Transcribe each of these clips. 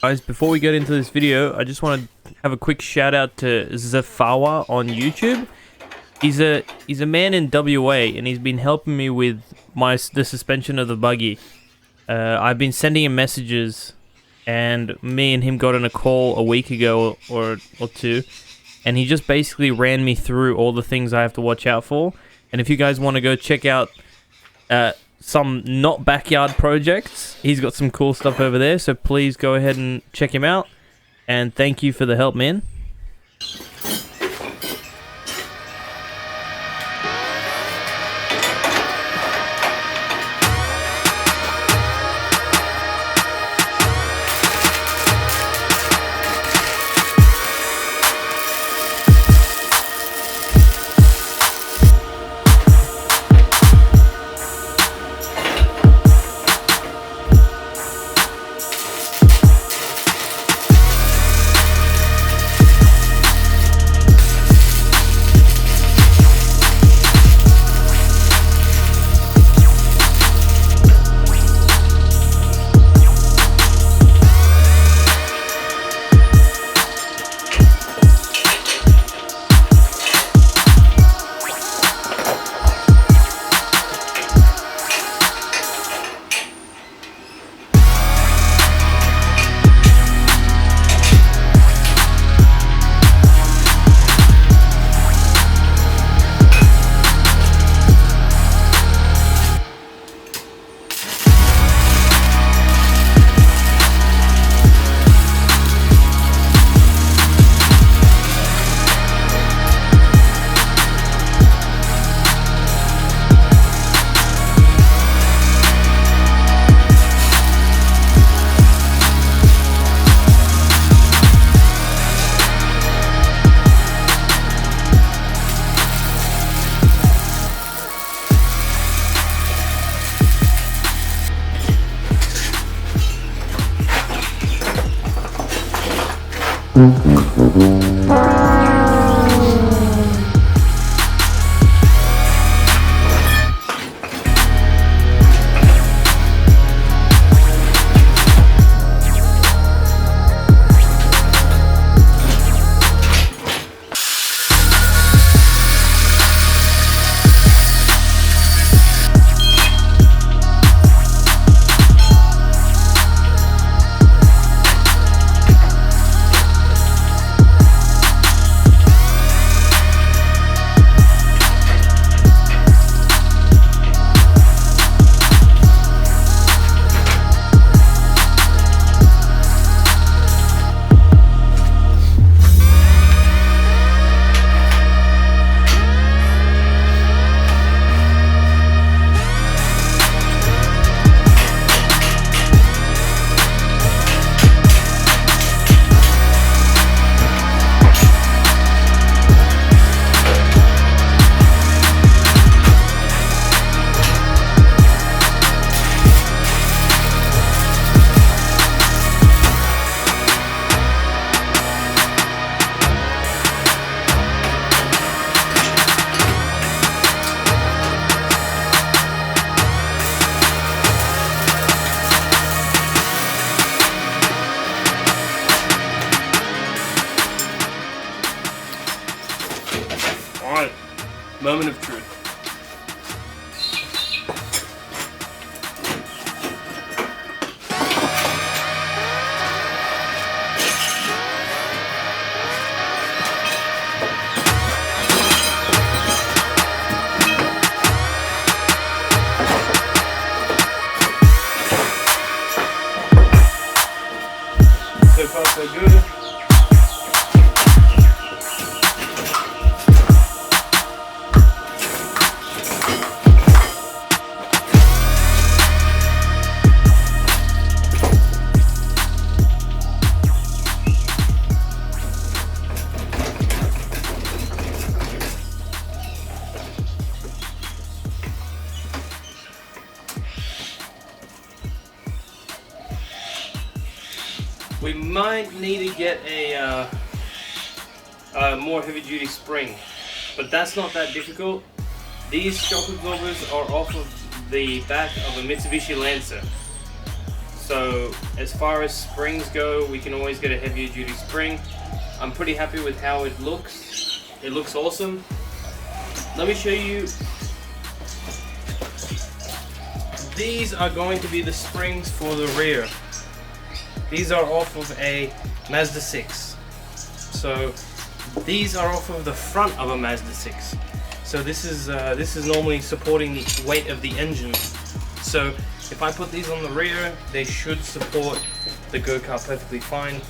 Guys, before we get into this video, I just want to have a quick shout out to ZFAWA on YouTube. He's a man in WA, and he's been helping me with the suspension of the buggy. I've been sending him messages, and me and him got on a call a week ago or two, and he just basically ran me through all the things I have to watch out for. And if you guys want to go check out some not backyard projects, he's got some cool stuff over there, so please go ahead and check him out. And thank you for the help, man. Alright, moment of truth. So far so good. We might need to get a more heavy-duty spring, but that's not that difficult. These shock absorbers are off of the back of a Mitsubishi Lancer. So as far as springs go, we can always get a heavier duty spring. I'm pretty happy with how it looks. It looks awesome. Let me show you. These are going to be the springs for the rear. These are off of a Mazda 6. So these are off of the front of a Mazda 6. So this is normally supporting the weight of the engine. So if I put these on the rear, they should support the go-kart perfectly fine.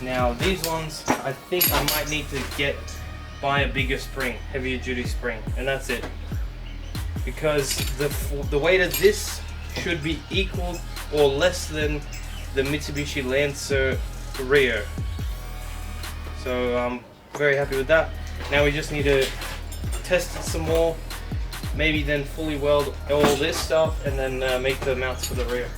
Now these ones, I think I might need to buy a bigger spring, heavier duty spring, and that's it. Because the weight of this should be equal or less than the Mitsubishi Lancer rear. So I'm very happy with that. Now we just need to test it some more, maybe then fully weld all this stuff and then make the mounts for the rear.